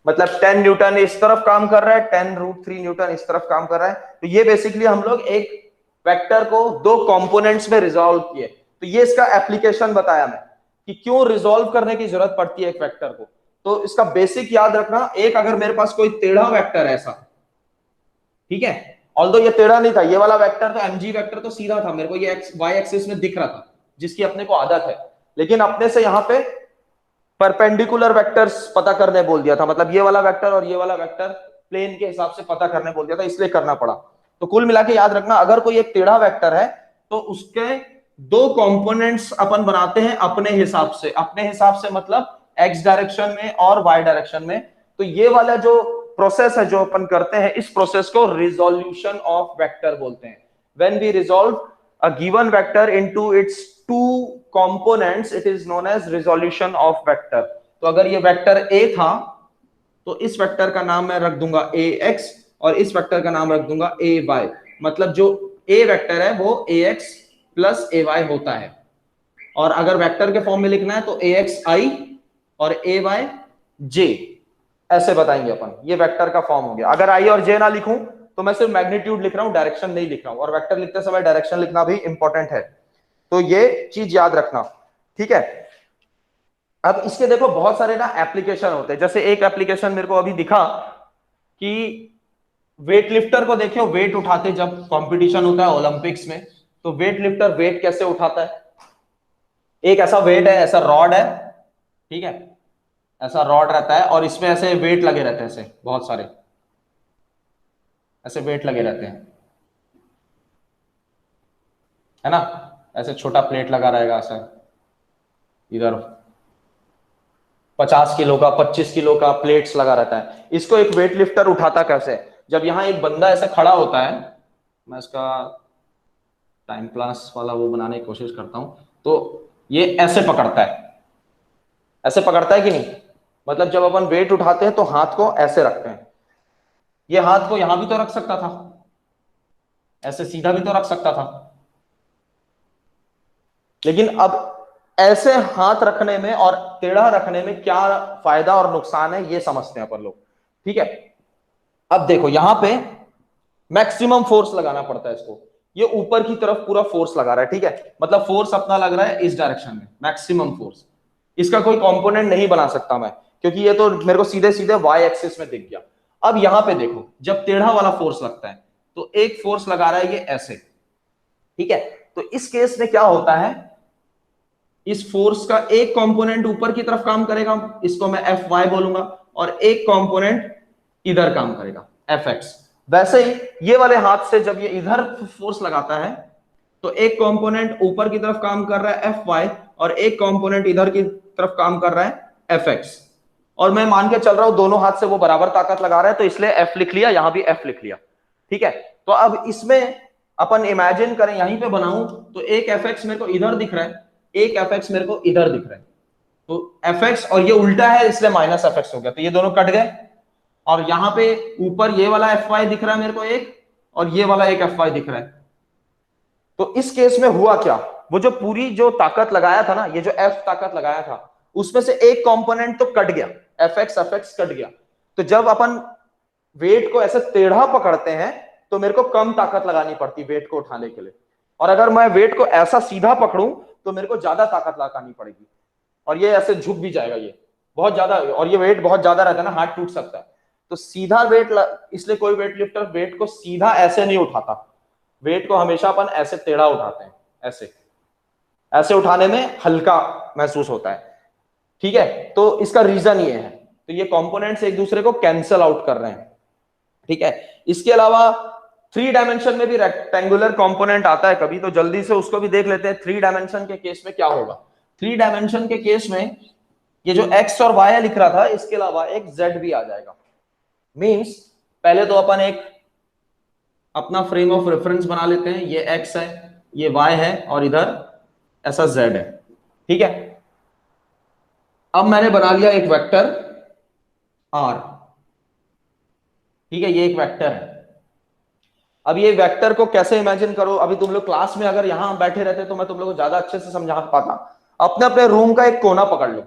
Speaker 1: मतलब 10 न्यूटन इस तरफ काम कर रहा है, 10√3 न्यूटन इस तरफ काम कर रहा है। तो ये बेसिकली हम लोग एक वेक्टर को दो कंपोनेंट्स में रिजॉल्व किए। तो ये इसका एप्लीकेशन बताया मैं कि क्यों रिजॉल्व करने की जरूरत पड़ती है एक वेक्टर को। तो इसका बेसिक याद रखना, एक अगर मेरे पास कोई टेढ़ा वेक्टर है ऐसा, ठीक है। ऑल्दो ये टेढ़ा नहीं था, ये वाला वेक्टर तो mg वेक्टर तो सीधा था, मेरे को ये एक्स वाई एक्सिस में दिख रहा था, जिसकी अपने को आदत है। लेकिन अपने से यहाँ पे परपेंडिकुलर वेक्टर्स पता करने बोल दिया था, मतलब ये वाला वेक्टर और ये वाला वेक्टर प्लेन के हिसाब से पता करने बोल दिया था, इसलिए करना पड़ा। तो कुल मिला के याद रखना, अगर कोई एक टेढ़ा वेक्टर है तो उसके दो कंपोनेंट्स अपन बनाते हैं अपने हिसाब से। अपने हिसाब से मतलब एक्स डायरेक्शन में और वाई डायरेक्शन में। तो ये वाला जो प्रोसेस है जो अपन करते हैं, इस प्रोसेस को रिजोल्यूशन ऑफ वेक्टर बोलते हैं। When we resolve a given vector into its two components, it is known as resolution of vector. तो अगर ये वेक्टर ए था तो इस वेक्टर का नाम मैं रख दूंगा ए एक्स और इस वेक्टर का नाम रख दूंगा ए वाई। मतलब जो ए वेक्टर है वो ए एक्स प्लस ए वाई होता है। और अगर वेक्टर के फॉर्म में लिखना है तो ए एक्स आई और ए वाई जे, ऐसे बताएंगे अपन। ये वेक्टर का फॉर्म हो गया। अगर आई और जे ना लिखूं तो मैं सिर्फ मैग्नीट्यूड लिख रहा हूं, डायरेक्शन नहीं लिख रहा हूं, और वेक्टर लिखते समय डायरेक्शन लिखना भी इंपॉर्टेंट है। तो ये चीज याद रखना, ठीक है। अब इसके देखो बहुत सारे ना एप्लीकेशन होते हैं। जैसे एक एप्लीकेशन मेरे को अभी दिखा कि वेट लिफ्टर को देखो, वेट उठाते जब कंपटीशन होता है ओलंपिक्स में, तो वेट लिफ्टर वेट कैसे उठाता है। एक ऐसा वेट है, ऐसा रॉड है, ठीक है, ऐसा रॉड रहता है और इसमें ऐसे वेट लगे रहते हैं, ऐसे बहुत सारे ऐसे वेट लगे रहते हैं, है ना। ऐसे छोटा प्लेट लगा रहेगा, ऐसा इधर 50 किलो का 25 किलो का प्लेट्स लगा रहता है। इसको एक वेट लिफ्टर उठाता कैसे, जब यहाँ एक बंदा ऐसे खड़ा होता है, मैं इसका टाइम क्लास वाला वो बनाने की कोशिश करता हूं, तो ये ऐसे पकड़ता है, ऐसे पकड़ता है कि नहीं। मतलब जब अपन वेट उठाते हैं तो हाथ को ऐसे रखते हैं। ये हाथ को यहां भी तो रख सकता था, ऐसे सीधा भी तो रख सकता था, लेकिन अब ऐसे हाथ रखने में और टेढ़ा रखने में क्या फायदा और नुकसान है, ये समझते हैं अपन लोग, ठीक है। अब देखो यहां पे मैक्सिमम फोर्स लगाना पड़ता है इसको, ये ऊपर की तरफ पूरा फोर्स लगा रहा है, ठीक है। मतलब फोर्स अपना लग रहा है इस डायरेक्शन में, मैक्सिमम फोर्स। इसका कोई कंपोनेंट नहीं बना सकता मैं, क्योंकि ये तो मेरे को सीधे सीधे वाई एक्सिस में दिख गया। अब यहां पे देखो, जब टेढ़ा वाला फोर्स लगता है तो एक फोर्स लगा रहा है ये ऐसे, ठीक है। तो इस केस में क्या होता है, इस फोर्स का एक कंपोनेंट ऊपर की तरफ काम करेगा, इसको मैं एफ वाई बोलूंगा, और एक कंपोनेंट इधर काम करेगा एफ एक्स। वैसे ही ये वाले हाथ से जब ये इधर फोर्स लगाता है तो एक कंपोनेंट ऊपर की तरफ काम कर रहा है एफ वाई, और एक कंपोनेंट इधर की तरफ काम कर रहा है एफ एक्स। और मैं मान के चल रहा हूं दोनों हाथ से वो बराबर ताकत लगा रहा है, तो इसलिए एफ लिख लिया, यहां भी एफ लिख लिया, ठीक है। तो अब इसमें अपन इमेजिन करें, यहीं पे बनाऊं तो एक एफ एक्स मेरे को इधर दिख रहा है, एक एफ एक्स मेरे को इधर दिख रहा है। तो एफ एक्स, और ये उल्टा है इसलिए माइनस एफ एक्स हो गया, तो ये दोनों कट गए। और यहां पे ऊपर ये वाला एफ वाई दिख रहा है मेरे को एक, और ये वाला एक एफ वाई दिख रहा है। तो इस केस में हुआ क्या, वो जो पूरी जो ताकत लगाया था ना, ये जो एफ ताकत लगाया था, उसमें से एक कंपोनेंट तो कट गया, एफ एक्स कट गया। तो जब अपन वेट को ऐसे टेढ़ा पकड़ते हैं तो मेरे को कम ताकत लगानी पड़ती वेट को उठाने के लिए, और अगर मैं वेट को ऐसा सीधा पकड़ूं तो मेरे को ज्यादा ताकत लगानी पड़ेगी, और ये ऐसे झुक भी जाएगा ये बहुत ज्यादा, और ये वेट बहुत ज्यादा रहता है ना, हाथ टूट सकता है। तो सीधा वेट इसलिए कोई वेट लिफ्टर वेट को सीधा ऐसे नहीं उठाता, वेट को हमेशा अपन ऐसे टेढ़ा उठाते हैं, ऐसे ऐसे उठाने में हल्का महसूस होता है, ठीक है। तो इसका रीजन ये है, तो ये कंपोनेंट्स एक दूसरे को कैंसल आउट कर रहे हैं, ठीक है। इसके अलावा 3 डायमेंशन में भी रेक्टेंगुलर कंपोनेंट आता है कभी, तो जल्दी से उसको भी देख लेते हैं। 3 डायमेंशन के केस में क्या होगा। 3 डायमेंशन के केस में ये जो एक्स और वाई लिख रहा था, इसके अलावा एक जेड भी आ जाएगा। मींस पहले तो अपन एक अपना फ्रेम ऑफ रेफरेंस बना लेते हैं, ये एक्स है, ये वाई है, और इधर ऐसा जेड है, ठीक है। अब मैंने बना लिया एक वेक्टर आर, ठीक है, ये एक वेक्टर है। अब ये वेक्टर को कैसे इमेजिन करो, अभी तुम लोग क्लास में अगर यहां बैठे रहते तो मैं तुम लोगों को ज्यादा अच्छे से समझा पाता। अपने अपने रूम का एक कोना पकड़ लो,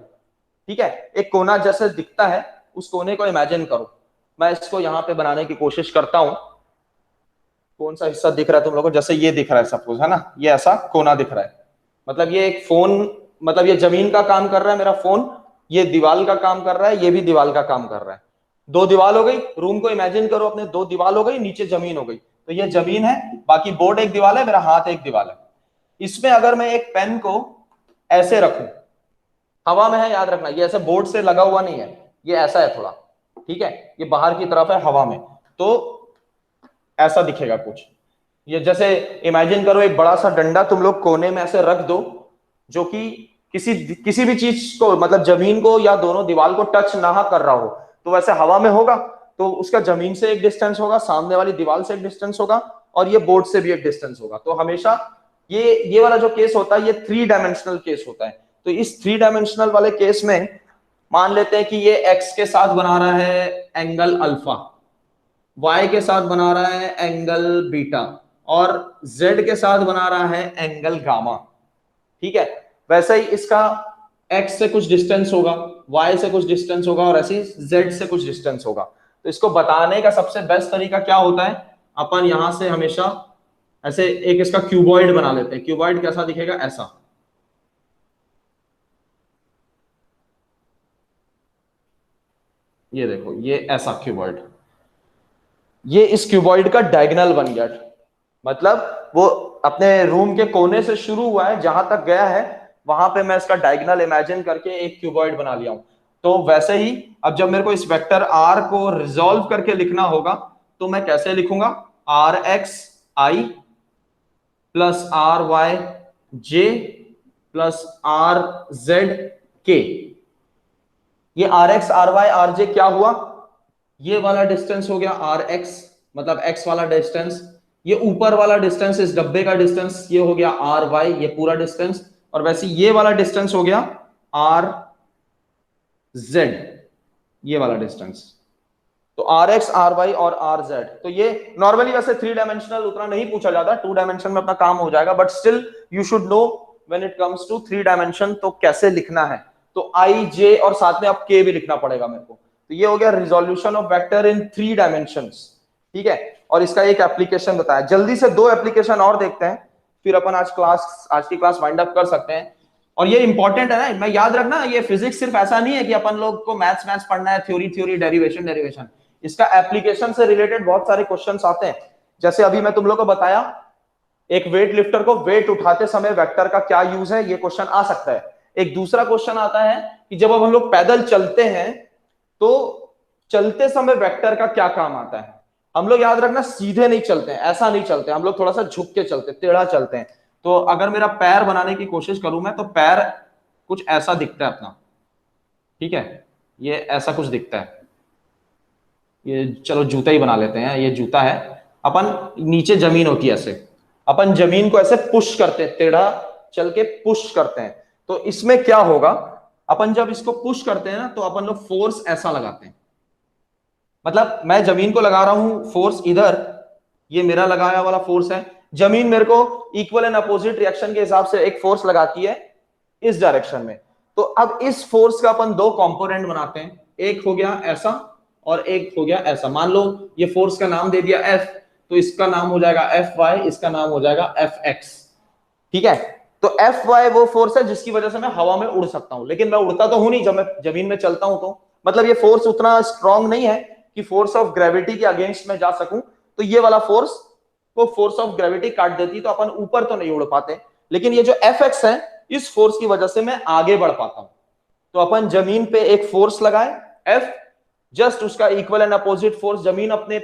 Speaker 1: ठीक है, एक कोना जैसे दिखता है, उस कोने को इमेजिन करो। मैं इसको यहां पे बनाने की कोशिश करता हूं। कौन सा हिस्सा दिख रहा है तुम लोगों को, जैसे ये दिख रहा है सपोज, है ना, ये ऐसा कोना दिख रहा है। मतलब ये एक फोन, मतलब ये जमीन का काम कर रहा है मेरा फोन, ये दीवार का काम कर रहा है, ये भी दीवार का काम कर रहा है। दो दीवार हो गई, रूम को इमेजिन करो अपने, दो दीवार हो गई, नीचे जमीन हो गई, तो ये जमीन है, बाकी बोर्ड एक दीवार है, मेरा हाथ एक दीवार है। इसमें अगर मैं एक पेन को ऐसे रखूं, हवा में है याद रखना, ये ऐसे बोर्ड से लगा हुआ नहीं है, ये ऐसा है थोड़ा, ठीक है, ये बाहर की तरफ है हवा में, तो ऐसा दिखेगा कुछ। ये जैसे इमेजिन करो एक बड़ा सा डंडा तुम लोग कोने में ऐसे रख दो, जो कि किसी किसी भी चीज को, मतलब जमीन को या दोनों दीवार को टच ना कर रहा हो, तो वैसे हवा में होगा, तो उसका जमीन से एक डिस्टेंस होगा, सामने वाली दीवार से एक डिस्टेंस होगा, और ये बोर्ड से भी एक डिस्टेंस होगा। तो हमेशा ये वाला जो केस होता है, ये 3 डायमेंशनल केस होता है। तो इस 3 डायमेंशनल वाले केस में मान लेते हैं कि ये एक्स के साथ बना रहा है एंगल अल्फा, वाई के साथ बना रहा है एंगल बीटा, और जेड के साथ बना रहा है एंगल गामा, ठीक है। वैसे ही इसका एक्स से कुछ डिस्टेंस होगा, वाई से कुछ डिस्टेंस होगा, और ऐसे ही जेड से कुछ डिस्टेंस होगा। तो इसको बताने का सबसे बेस्ट तरीका क्या होता है, अपन यहां से हमेशा ऐसे एक इसका क्यूबॉइड बना लेते हैं। क्यूबॉइड कैसा दिखेगा, ऐसा, ये देखो, ये ऐसा क्यूबॉइड, ये इस क्यूबॉइड का डायगोनल बन गया। मतलब वो अपने रूम के कोने से शुरू हुआ है, जहां तक गया है वहां पे मैं इसका डायगोनल इमेजिन करके एक क्यूबॉइड बना लिया हूं। तो वैसे ही अब जब मेरे को इस वेक्टर आर को रिजॉल्व करके लिखना होगा, तो मैं कैसे लिखूंगा, R X I plus R Y J plus R Z K. ये R X R Y R J क्या हुआ, ये वाला डिस्टेंस हो गया आर एक्स, मतलब एक्स वाला डिस्टेंस, ये ऊपर वाला डिस्टेंस इस डब्बे का डिस्टेंस, ये हो गया आर वाई, ये पूरा डिस्टेंस, और वैसे ये वाला डिस्टेंस हो गया आर जेड, ये वाला डिस्टेंस। तो आर एक्स आर वाई और आर जेड, तो ये नॉर्मली वैसे 3 डायमेंशनल उतना नहीं पूछा जाता, 2 डायमेंशन में अपना काम हो जाएगा, but still you should know when it comes to 3 dimension तो कैसे लिखना है। तो आई जे और साथ में अब के भी लिखना पड़ेगा मेरे को। तो ये हो गया resolution of vector in 3 dimensions, ठीक है। और इसका एक एप्लीकेशन बताया, जल्दी से 2 एप्लीकेशन और देखते हैं, फिर अपन आज की क्लास वाइंड अप कर सकते हैं। और ये इंपॉर्टेंट है ना, मैं याद रखना, ये फिजिक्स सिर्फ ऐसा नहीं है कि अपन लोग को मैथ्स मैथ्स पढ़ना है, थ्योरी थ्योरी डेरिवेशन डेरिवेशन, इसका एप्लीकेशन से रिलेटेड बहुत सारे क्वेश्चंस आते हैं। जैसे अभी मैं तुम लोग को बताया, एक वेट लिफ्टर को वेट उठाते समय वेक्टर का क्या यूज है, ये क्वेश्चन आ सकता है। एक दूसरा क्वेश्चन आता है कि जब अब हम लोग पैदल चलते हैं, तो चलते समय वेक्टर का क्या काम आता है। हम लोग याद रखना सीधे नहीं चलते हैं, ऐसा नहीं चलते, हम लोग थोड़ा सा झुक के चलते, टेढ़ा चलते हैं। तो अगर मेरा पैर बनाने की कोशिश करूं मैं, तो पैर कुछ ऐसा दिखता है अपना, ठीक है, ये ऐसा कुछ दिखता है। ये चलो जूता ही बना लेते हैं, ये जूता है, अपन नीचे जमीन होती है ऐसे, अपन जमीन को ऐसे पुश करते हैं, टेढ़ा चल के पुश करते हैं। तो इसमें क्या होगा, अपन जब इसको पुश करते हैं ना, तो अपन लोग फोर्स ऐसा लगाते हैं, मतलब मैं जमीन को लगा रहा हूं फोर्स इधर, ये मेरा लगाया वाला फोर्स है, जमीन मेरे को इक्वल एंड अपोजिट रिएक्शन के हिसाब से एक फोर्स लगाती है इस डायरेक्शन में। तो अब इस फोर्स का अपन 2 कंपोनेंट बनाते हैं, एक हो गया ऐसा और एक हो गया ऐसा। मान लो ये फोर्स का नाम दे दिया F, तो इसका नाम हो जाएगा Fy, इसका नाम हो जाएगा Fx, ठीक है। तो Fy वो फोर्स है जिसकी वजह से मैं हवा में उड़ सकता हूं, लेकिन मैं उड़ता तो हूं नहीं जब मैं जमीन में चलता हूं, तो मतलब ये फोर्स उतना स्ट्रांग नहीं है कि फोर्स ऑफ ग्रेविटी के अगेंस्ट में जा सकूं। तो ये वाला फोर्स को फोर्स ऑफ ग्रेविटी काट देती, तो अपन ऊपर तो नहीं उड़ पाते, लेकिन ये जो Fx है, इस फोर्स की वजह से मैं आगे बढ़ पाता हूं। तो अपन जमीन पे एक फोर्स लगाए F, जस्ट उसका इक्वल एंड अपोजिट फोर्स जमीन अपने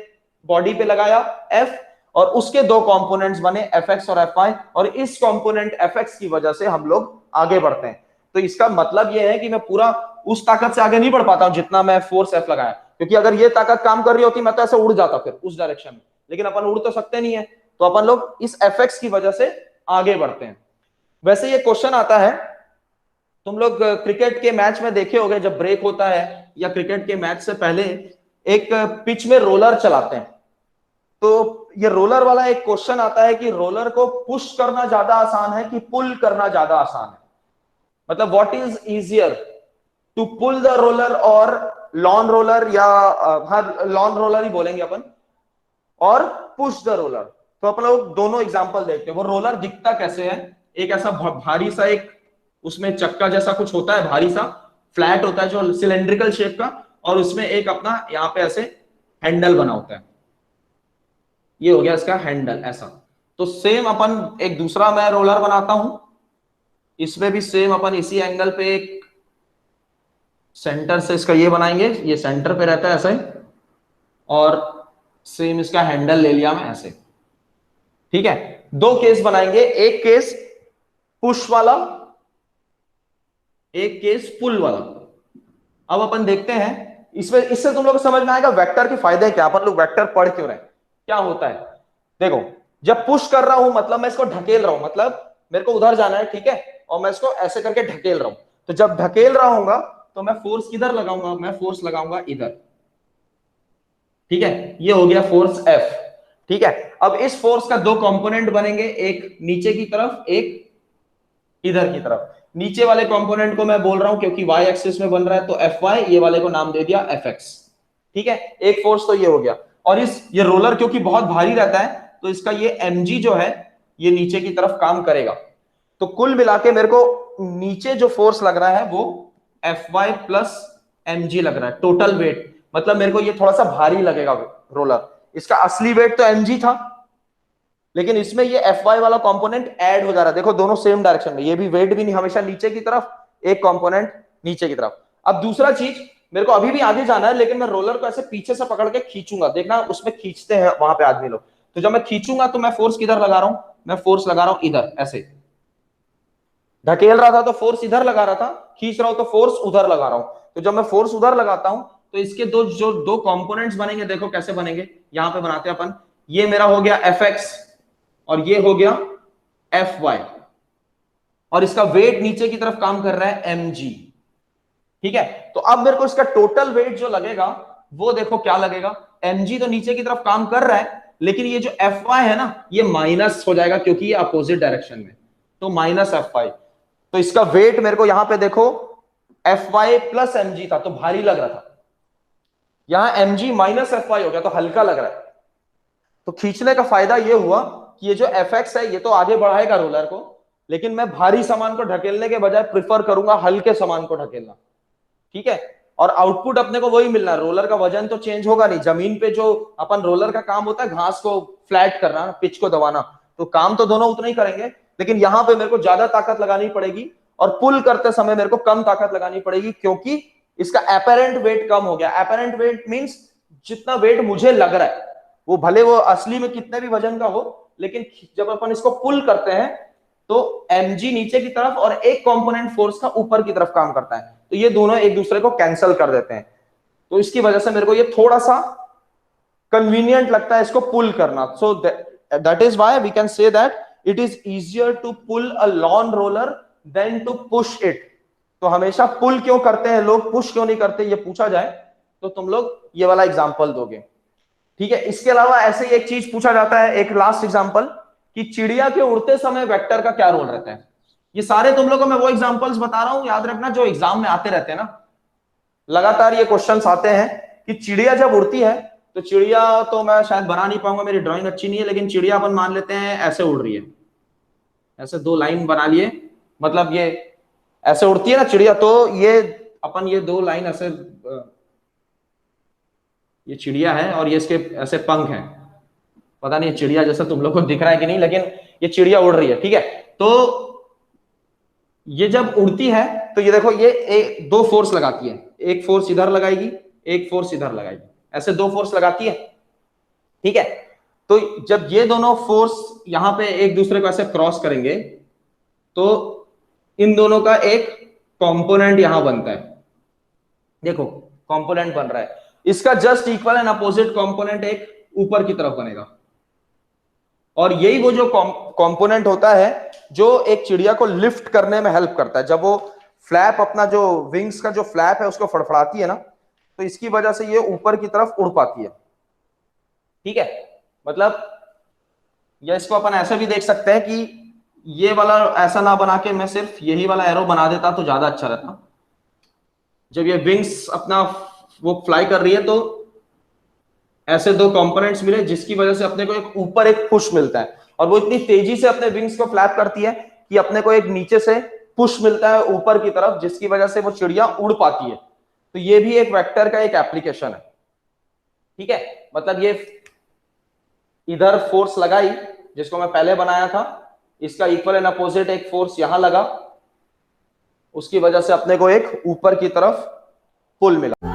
Speaker 1: बॉडी पे लगाया F, और उसके 2 कंपोनेंट्स बने Fx और Fy, और इस कंपोनेंट Fx की वजह से हम लोग आगे बढ़ते हैं। तो इसका मतलब यह है कि मैं पूरा उस ताकत से आगे नहीं बढ़ पाता हूं जितना मैं फोर्स F लगाया, क्योंकि अगर ये ताकत काम कर रही होती मैं तो ऐसे उड़ जाता फिर उस डायरेक्शन में, लेकिन अपन उड़ तो सकते नहीं है, तो अपन लोग इस Fx की वजह से आगे बढ़ते हैं। वैसे ये क्वेश्चन आता है, तुम लोग क्रिकेट के मैच में देखे होंगे, जब ब्रेक होता है या क्रिकेट के मैच से पहले एक पिच में रोलर चलाते हैं। तो ये रोलर वाला एक क्वेश्चन आता है कि रोलर को पुश करना ज्यादा आसान है कि पुल करना ज्यादा आसान है, मतलब what is easier to pull the roller और लॉन रोलर, या हाँ लॉन रोलर ही बोलेंगे अपन, और पुश द रोलर। तो अपन लोग दोनों एग्जांपल देखते हैं। वो रोलर दिखता कैसे है, एक ऐसा भारी सा, एक उसमें चक्का जैसा कुछ होता है, भारी सा फ्लैट होता है जो सिलेंड्रिकल शेप का, और उसमें एक अपना यहाँ पे ऐसे हैंडल बना होता है, ये हो गया इसका हैंडल ऐसा। तो सेम अपन एक दूसरा मैं रोलर बनाता हूं, इसमें भी सेम अपन इसी एंगल पे एक सेंटर से इसका ये बनाएंगे, ये सेंटर पे रहता है ऐसे, और सेम इसका हैंडल ले लिया मैं ऐसे। ठीक है, दो केस बनाएंगे, एक केस पुश वाला, एक केस पुल वाला। अब अपन देखते हैं इसमें, इससे तुम लोग को समझ में आएगा वेक्टर के फायदे क्या, अपन लोग वेक्टर पढ़ क्यों रहे, क्या होता है। देखो, जब पुश कर रहा हूं मतलब मैं इसको ढकेल रहा हूं, मतलब मेरे को उधर जाना है, ठीक है, और मैं इसको ऐसे करके ढकेल रहा हूं। तो जब ढकेल रहा हूंगा तो मैं फोर्स किधर लगाऊंगा, मैं फोर्स लगाऊंगा इधर। ठीक है, ये हो गया फोर्स एफ। ठीक है, अब इस फोर्स का दो कंपोनेंट बनेंगे, एक नीचे की तरफ, एक इधर की तरफ। नीचे वाले कंपोनेंट को मैं बोल रहा हूं क्योंकि वाई एक्सिस में बन रहा है तो एफ वाई, ये वाले को नाम दे दिया एफ एक्स। ठीक है, एक फोर्स तो ये हो गया। और ये रोलर क्योंकि बहुत भारी रहता है तो इसका ये mg जो है ये नीचे की तरफ काम करेगा। तो कुल मिला के मेरे को नीचे जो फोर्स लग रहा है वो एफ वाई प्लस mg लग रहा है, टोटल वेट। मतलब मेरे को ये थोड़ा सा भारी लगेगा रोलर, इसका असली वेट तो mg था, लेकिन इसमें ये एफ वाई वाला कंपोनेंट ऐड हो जा रहा है। देखो दोनों सेम डायरेक्शन में, ये भी वेट भी नहीं हमेशा नीचे की तरफ, एक कंपोनेंट नीचे की तरफ। अब दूसरा चीज, मेरे को अभी भी आगे जाना है लेकिन मैं रोलर को ऐसे पीछे से पकड़ के खींचूंगा, देखना उसमें खींचते हैं वहां पे आदमी लोग। तो जब मैं खींचूंगा तो मैं फोर्स किधर लगा रहा हूं, मैं फोर्स लगा रहा हूं इधर ऐसे। ढकेल रहा था तो फोर्स इधर लगा रहा था, खींच रहा हूं तो फोर्स उधर लगा रहा हूं। तो जब मैं फोर्स उधर लगाता हूं तो इसके दो कंपोनेंट्स बनेंगे, देखो कैसे बनेंगे, यहां पे बनाते हैं अपन। ये मेरा हो गया एफ एक्स और ये हो गया एफ वाई, और इसका वेट नीचे की तरफ काम कर रहा है एम जी। ठीक है, तो अब मेरे को इसका टोटल वेट जो लगेगा वो देखो क्या लगेगा, एम जी तो नीचे की तरफ काम कर रहा है, लेकिन ये जो एफ वाई है ना ये माइनस हो जाएगा क्योंकि ये अपोजिट डायरेक्शन में, तो माइनस एफ वाई। तो इसका वेट मेरे को यहां पे देखो F Y plus M G था तो भारी लग रहा था, यहां M G minus F Y हो गया तो हल्का लग रहा है। तो खींचने का फायदा ये हुआ कि ये जो एफ एक्स है ये तो आगे बढ़ाएगा रोलर को, लेकिन मैं भारी सामान को ढकेलने के बजाय प्रिफर करूंगा हल्के सामान को ढकेलना। ठीक है, और आउटपुट अपने को वही मिलना है, रोलर का वजन तो चेंज होगा नहीं। जमीन पे जो अपन रोलर का काम होता है घास को फ्लैट करना, पिच को दबाना, तो काम तो दोनों उतना ही करेंगे, लेकिन यहां पे मेरे को ज्यादा ताकत लगानी पड़ेगी और पुल करते समय मेरे को कम ताकत लगानी पड़ेगी क्योंकि इसका एपेरेंट वेट कम हो गया। एपेरेंट वेट मींस जितना वेट मुझे लग रहा है, वो भले वो असली में कितने भी वजन का हो, लेकिन जब अपन इसको पुल करते हैं तो mg नीचे की तरफ और एक कंपोनेंट फोर्स का ऊपर की तरफ काम करता है, तो ये दोनों एक दूसरे को कैंसिल कर देते हैं। तो इसकी वजह से मेरे को ये थोड़ा सा कन्वीनियंट लगता है इसको पुल करना। So that is why we can say that it is easier to pull a lawn roller than to push it. तो हमेशा पुल क्यों करते हैं लोग, पुश क्यों नहीं करते, ये पूछा जाए तो तुम लोग ये वाला एग्जांपल दोगे। ठीक है, इसके अलावा ऐसे ही एक चीज पूछा जाता है, एक लास्ट एग्जांपल, कि चिड़िया के उड़ते समय वेक्टर का क्या रोल रहता है। ये सारे तुम लोगों को मैं वो एग्जांपल्स बता रहा हूं, याद रखना जो एग्जाम में आते रहते हैं ना, लगातार ये क्वेश्चंस आते हैं कि चिड़िया जब उड़ती है, तो चिड़िया तो मैं शायद बना नहीं पाऊंगा, मेरी ड्राइंग अच्छी नहीं है, लेकिन चिड़िया अपन मान लेते हैं ऐसे उड़ रही है, ऐसे दो लाइन बना लिए, मतलब ये ऐसे उड़ती है ना चिड़िया, तो ये अपन ये दो लाइन ऐसे, ये चिड़िया है और ये इसके ऐसे पंख हैं, पता नहीं चिड़िया जैसा तुम लोग को दिख रहा है कि नहीं, लेकिन ये चिड़िया उड़ रही है। ठीक है, तो ये जब उड़ती है तो ये देखो ये दो फोर्स लगाती है, एक फोर्स इधर लगाएगी, एक फोर्स इधर लगाएगी, ऐसे दो फोर्स लगाती है। ठीक है, तो जब ये दोनों फोर्स यहां पे एक दूसरे को ऐसे क्रॉस करेंगे तो इन दोनों का एक कंपोनेंट यहां बनता है, देखो कंपोनेंट बन रहा है, इसका just equal and opposite component एक ऊपर की तरफ बनेगा। और यही वो जो कंपोनेंट होता है जो एक चिड़िया को लिफ्ट करने में हेल्प करता है। जब वो फ्लैप अपना जो विंग्स का जो फ्लैप है उसको फड़फड़ाती है ना, तो इसकी वजह से ये ऊपर की तरफ उड़ पाती है। ठीक है, मतलब या इसको अपन ऐसा भी देख सकते हैं कि ये वाला ऐसा ना बना के मैं सिर्फ यही वाला एरो बना देता तो ज्यादा अच्छा रहता। जब ये विंग्स अपना वो फ्लाई कर रही है तो ऐसे दो कंपोनेंट्स मिले जिसकी वजह से अपने को एक ऊपर एक पुश मिलता है, और वो इतनी तेजी से अपने विंग्स को फ्लैप करती है कि अपने को एक नीचे से पुश मिलता है ऊपर की तरफ, जिसकी वजह से वो चिड़िया उड़ पाती है। तो ये भी एक वेक्टर का एक एप्लीकेशन है, ठीक है। मतलब ये इधर फोर्स लगाई जिसको मैं पहले बनाया था, इसका इक्वल एंड अपोजिट एक फोर्स यहां लगा, उसकी वजह से अपने को एक ऊपर की तरफ पुल मिला।